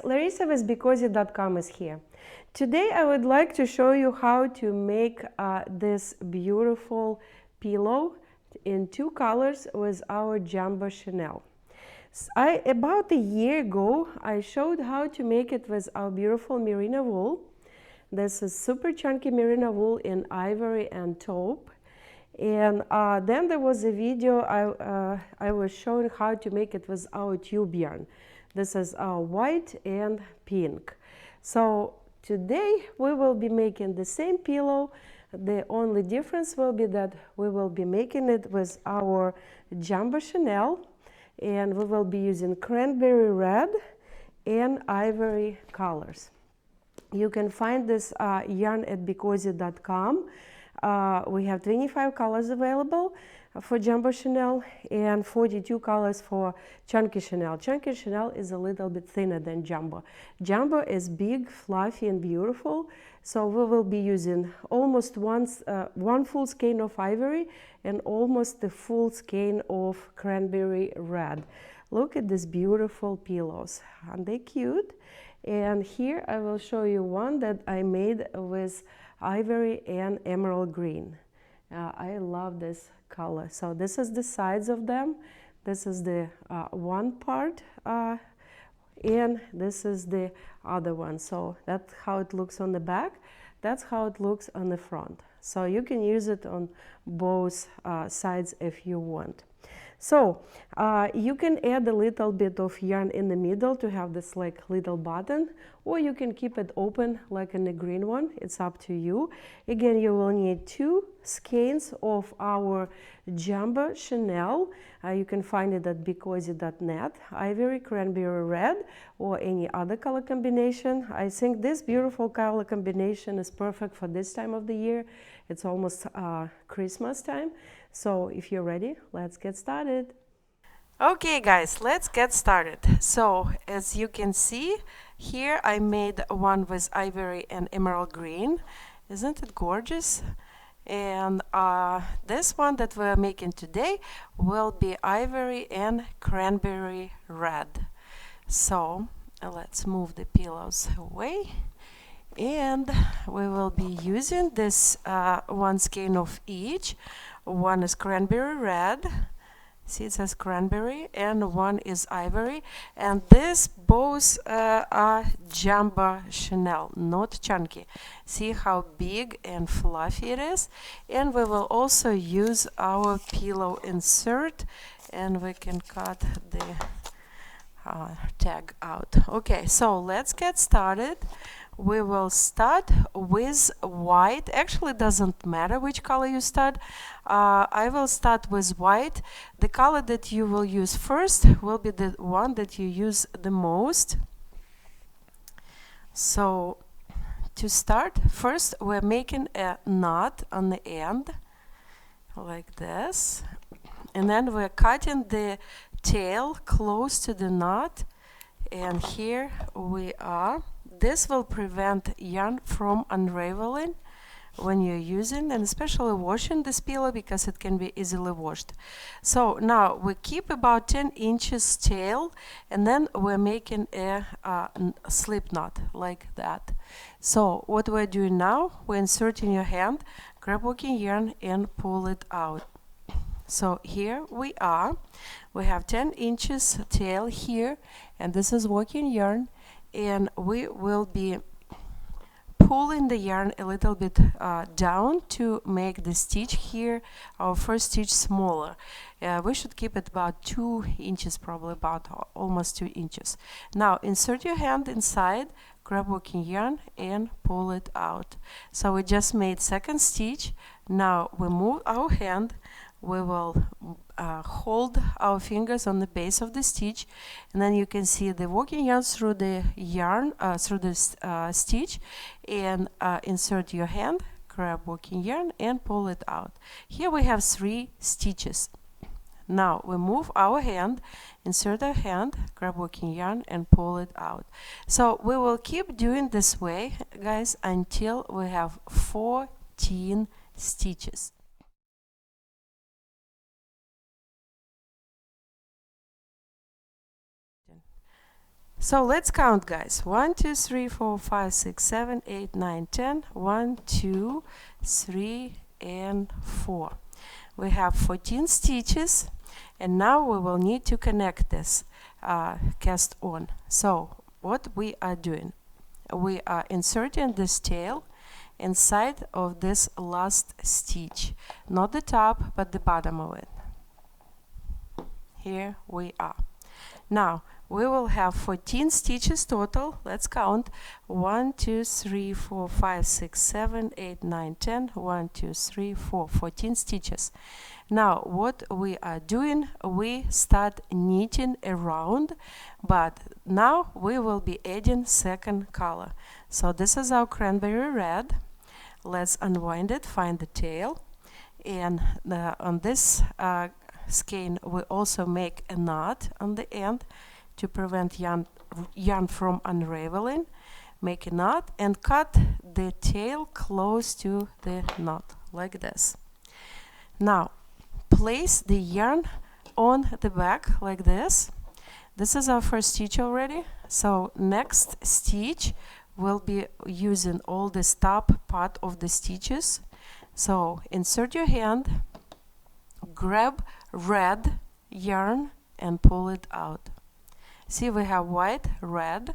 Larissa with Bikozy.com is here. Today I would like to show you how to make this beautiful pillow in two colors with our Jumbo Chenille. About a year ago, I showed how to make it with our beautiful merino wool. This is super chunky merino wool in ivory and taupe. And then there was a video I was showing how to make it with our tube yarn. This is white and pink. So today we will be making the same pillow. The only difference will be that we will be making it with our Jumbo Chenille, and we will be using cranberry red and ivory colors. You can find this yarn at Bikozy.com. We have 25 colors available for Jumbo Chenille and 42 colors for Chunky Chenille. Chunky Chenille is a little bit thinner than Jumbo. Jumbo is big, fluffy, and beautiful. So we will be using almost one full skein of ivory and almost the full skein of cranberry red. Look at these beautiful pillows. Aren't they cute? And here I will show you one that I made with ivory and emerald green. I love this color. So this is the sides of them. This is the one part and this is the other one. So that's how it looks on the back. That's how it looks on the front. So you can use it on both sides if you want. So you can add a little bit of yarn in the middle to have this like little button, or you can keep it open like in the green one. It's up to you. Again, you will need two skeins of our Jumbo Chenille. You can find it at Bikozy.net, ivory, cranberry red, or any other color combination. I think this beautiful color combination is perfect for this time of the year. It's almost Christmas time. So if you're ready, let's get started. Okay guys, let's get started. So as you can see, here I made one with ivory and emerald green. Isn't it gorgeous? And this one that we're making today will be ivory and cranberry red. So let's move the pillows away. And we will be using this one skein of each. One is cranberry red, see it says cranberry, and one is ivory. And this both are Jumbo Chenille, not chunky. See how big and fluffy it is. And we will also use our pillow insert, and we can cut the tag out. Okay, so let's get started. We will start with white. Actually, it doesn't matter which color you start. I will start with white. The color that you will use first will be the one that you use the most. So to start, first we're making a knot on the end like this, and then we're cutting the tail close to the knot, and here we are. This will prevent yarn from unraveling when you're using and especially washing this pillow, because it can be easily washed. So now we keep about 10 inches tail, and then we're making a slip knot like that. So what we're doing now, we're inserting your hand, grab working yarn and pull it out. So here we are. We have 10 inches tail here, and this is working yarn. And we will be pulling the yarn a little bit down to make the stitch here, our first stitch, smaller. We should keep it about 2 inches, probably about almost 2 inches. Now insert your hand inside, grab working yarn and pull it out. So we just made second stitch. Now we move our hand. We will hold our fingers on the base of the stitch, and then you can see the working yarn through the stitch, and insert your hand, grab working yarn and pull it out. Here we have 3 stitches. Now we move our hand, insert our hand, grab working yarn and pull it out. So we will keep doing this way, guys, until we have 14 stitches. So let's count, guys. 1, 2, 3, 4, 5, 6, 7, 8, 9, 10. 1, 2, 3, and 4. We have 14 stitches, and now we will need to connect this cast on. So what we are doing, we are inserting this tail inside of this last stitch, not the top but the bottom of it. Here we are. Now we will have 14 stitches total. Let's count. 1, 2, 3, 4, 5, 6, 7, 8, 9, 10. 1, 2, 3, 4, 14 stitches. Now what we are doing, we start knitting around, but now we will be adding second color. So this is our cranberry red. Let's unwind it, find the tail, and on this skein we also make a knot on the end to prevent yarn from unraveling. Make a knot and cut the tail close to the knot like this. Now place the yarn on the back like this. This is our first stitch already. So next stitch we'll be using all this top part of the stitches. So insert your hand, grab red yarn and pull it out. See, we have white, red.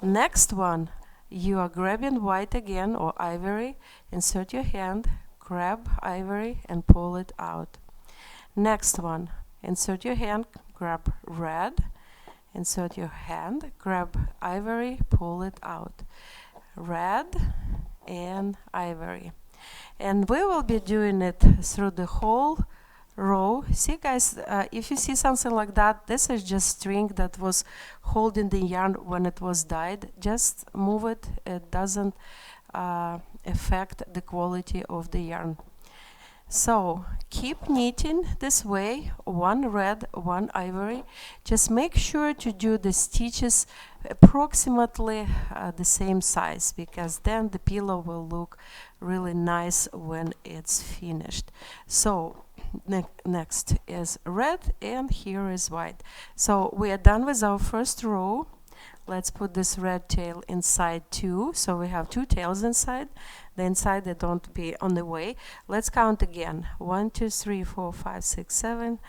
Next one, you are grabbing white again or ivory. Insert your hand, grab ivory and pull it out. Next one, insert your hand, grab red. Insert your hand, grab ivory, pull it out. Red and ivory. And we will be doing it through the whole row. See, guys, if you see something like that, this is just string that was holding the yarn when it was dyed. Just move it. It doesn't affect the quality of the yarn. So keep knitting this way, one red, one ivory. Just make sure to do the stitches approximately the same size, because then the pillow will look really nice when it's finished. So next is red and here is white. So we are done with our first row. Let's put this red tail inside too. So we have two tails inside. The inside they don't be on the way. Let's count again. 1, 2, 3, 4, 5, 6, 7,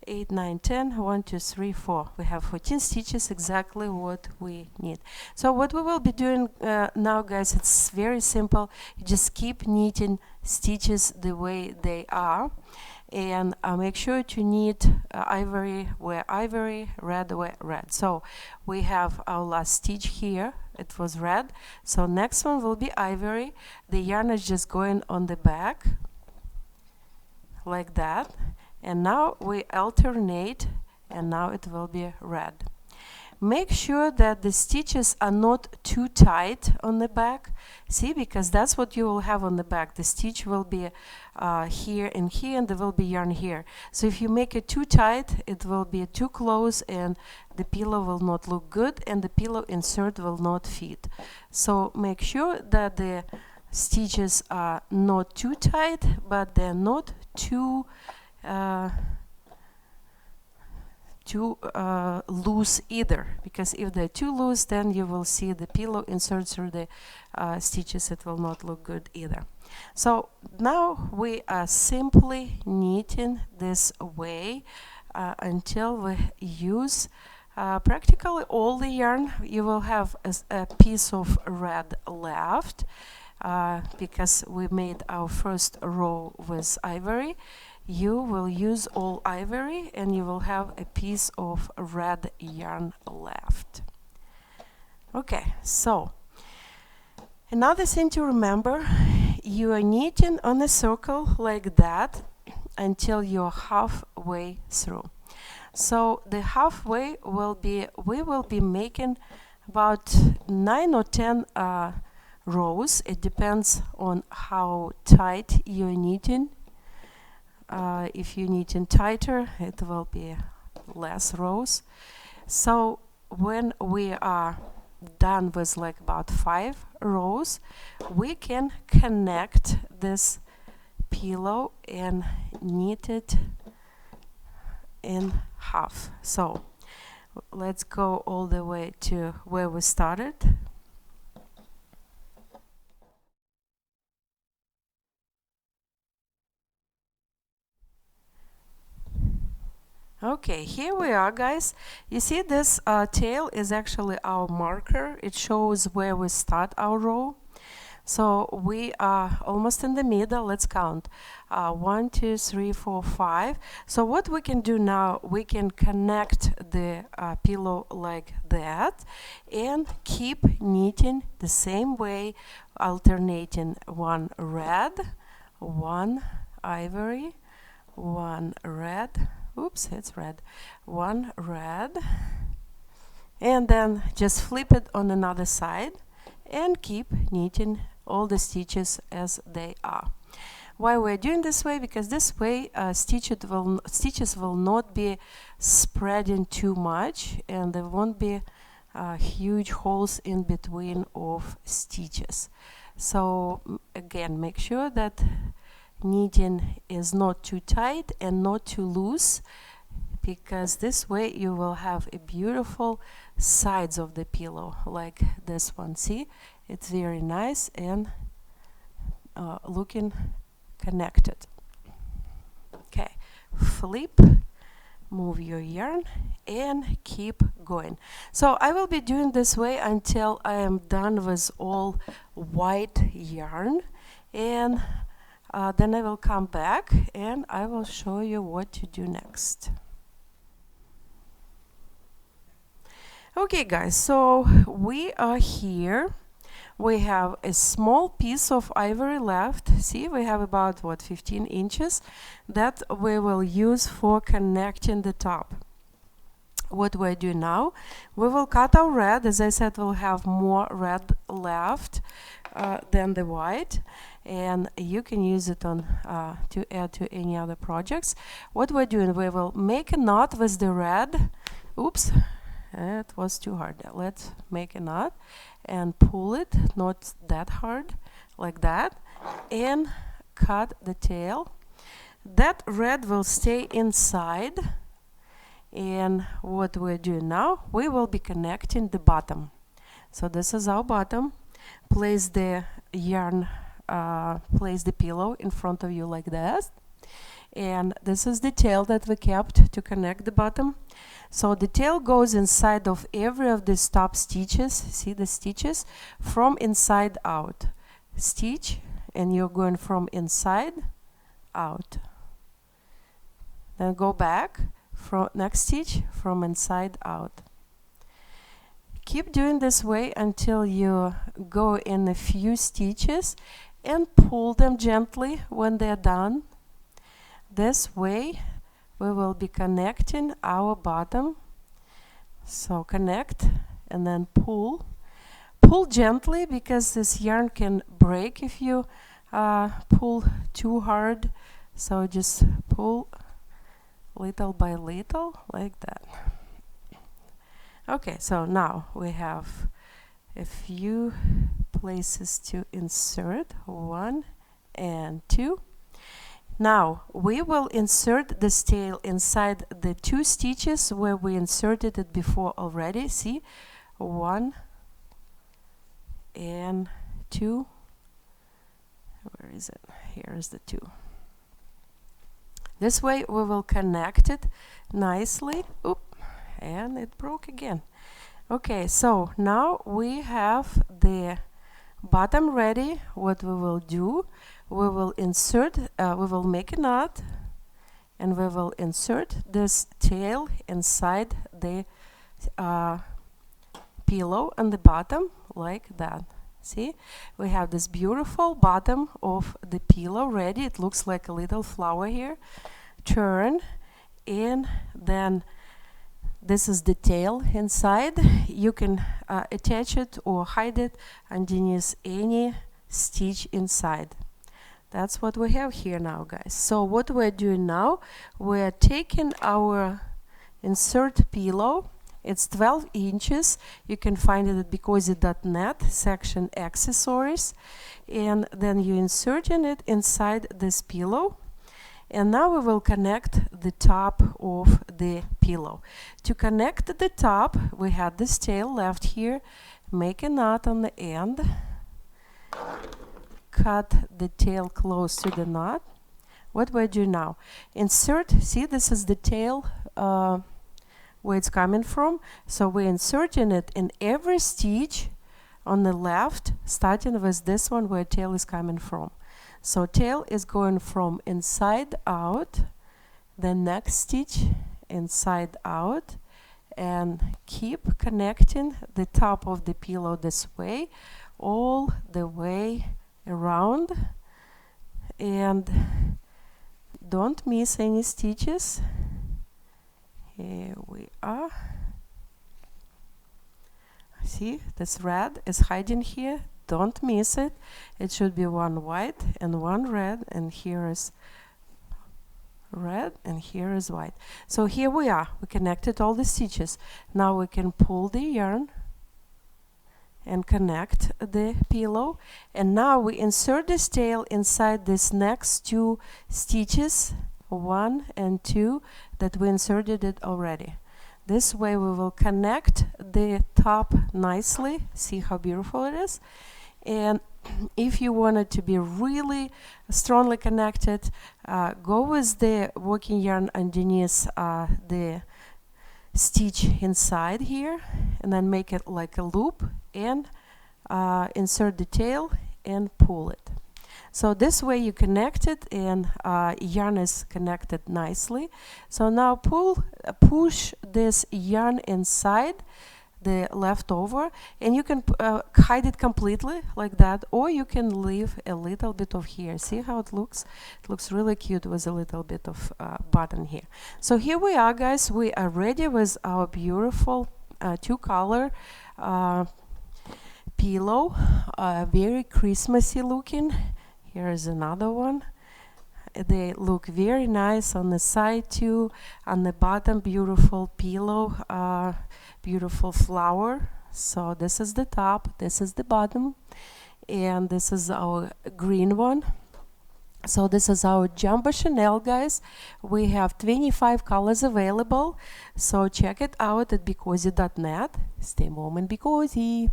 8, 9, 10. 1, 2, 3, 4. We have 14 stitches, exactly what we need. So what we will be doing now, guys, it's very simple. You just keep knitting stitches the way they are. And make sure to knit ivory where ivory, red where red. So we have our last stitch here. It was red. So next one will be ivory. The yarn is just going on the back like that. And now we alternate, and now it will be red. Make sure that the stitches are not too tight on the back. See, because that's what you will have on the back. The stitch will be here and here, and there will be yarn here. So if you make it too tight, it will be too close and the pillow will not look good and the pillow insert will not fit. So make sure that the stitches are not too tight, but they're not too loose either, because if they're too loose, then you will see the pillow insert through the stitches. It will not look good either. So now we are simply knitting this way until we use practically all the yarn. You will have a piece of red left because we made our first row with ivory. You will use all ivory and you will have a piece of red yarn left. Okay, so another thing to remember, you are knitting on a circle like that until you're halfway through. So the halfway will be, we will be making about 9 or 10 rows. It depends on how tight you're knitting. If you're knitting tighter, it will be less rows. So when we are done with like about 5 rows, we can connect this pillow and knit it in half. So let's go all the way to where we started. Okay, here we are, guys. You see this tail is actually our marker. It shows where we start our row. So we are almost in the middle. Let's count. 1, 2, 3, 4, 5. So what we can do now, we can connect the pillow like that and keep knitting the same way, alternating one red, one ivory, one red. Oops, it's red. One red. And then just flip it on another side and keep knitting all the stitches as they are. Why we're doing this way? Because this way stitches will not be spreading too much, and there won't be huge holes in between of stitches. So again, make sure that knitting is not too tight and not too loose, because this way you will have a beautiful sides of the pillow like this one. See, it's very nice and looking connected. Okay, flip, move your yarn and keep going. So I will be doing this way until I am done with all white yarn, and then I will come back and I will show you what to do next. Okay, guys, so we are here. We have a small piece of ivory left. See, we have about 15 inches that we will use for connecting the top. What we do now, we will cut our red. As I said, we'll have more red left than the white, and you can use it on to add to any other projects. What we're doing, we will make a knot with the red. Oops, it was too hard. Let's make a knot and pull it, not that hard, like that, and cut the tail. That red will stay inside, and what we're doing now, we will be connecting the bottom. So this is our bottom. Place the yarn, place the pillow in front of you like this, and this is the tail that we kept to connect the bottom. So the tail goes inside of every of these top stitches. See the stitches from inside out. Stitch, and you're going from inside out. Then go back, from next stitch from inside out. Keep doing this way until you go in a few stitches and pull them gently when they're done. This way we will be connecting our bottom. So connect and then pull. Pull gently, because this yarn can break if you pull too hard. So just pull little by little like that. Okay, so now we have a few places to insert. 1 and 2. Now we will insert this tail inside the 2 stitches where we inserted it before already. See, 1 and 2. Where is it? Here is the 2. This way we will connect it nicely. Oop, and it broke again. Okay, so now we have the bottom ready. What we will do, we will insert, we will make a knot, and we will insert this tail inside the pillow on the bottom like that. See, we have this beautiful bottom of the pillow ready. It looks like a little flower here. Turn, and then this is the tail inside. You can attach it or hide it underneath any stitch inside. That's what we have here now, guys. So what we're doing now, we're taking our insert pillow. It's 12 inches. You can find it at Bikozy.net section accessories, and then you inserting it inside this pillow, And now we will connect the top of the pillow. To connect the top, we have this tail left here. Make a knot on the end. Cut the tail close to the knot. What we do now? Insert, see, this is the tail where it's coming from. So we're inserting it in every stitch on the left, starting with this one where tail is coming from. So tail is going from inside out, the next stitch inside out, and keep connecting the top of the pillow this way, all the way around, and don't miss any stitches. Here we are. See, this red is hiding here. Don't miss it. It should be one white and one red, and here is red and here is white. So here we are. We connected all the stitches. Now we can pull the yarn and connect the pillow, and now we insert this tail inside this next two stitches, 1 and 2, that we inserted it already. This way we will connect the top nicely. See how beautiful it is? And if you want it to be really strongly connected, go with the working yarn underneath the stitch inside here, and then make it like a loop, and insert the tail and pull it. So this way you connect it, and yarn is connected nicely. So now push this yarn inside the leftover, and you can hide it completely like that, or you can leave a little bit of here. See how it looks? It looks really cute with a little bit of button here. So here we are, guys. We are ready with our beautiful two-color pillow, very Christmassy looking. Here is another one. They look very nice on the side too. On the bottom, beautiful pillow, beautiful flower. So this is the top, this is the bottom, and this is our green one. So this is our Jumbo Chanel, guys. We have 25 colors available. So check it out at bcozy.net. Stay warm and be cozy.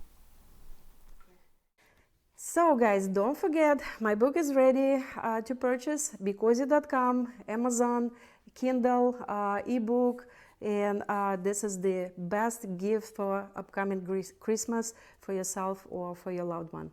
So guys, don't forget, my book is ready to purchase. bcozy.com, Amazon, Kindle, ebook, and this is the best gift for upcoming Christmas for yourself or for your loved one.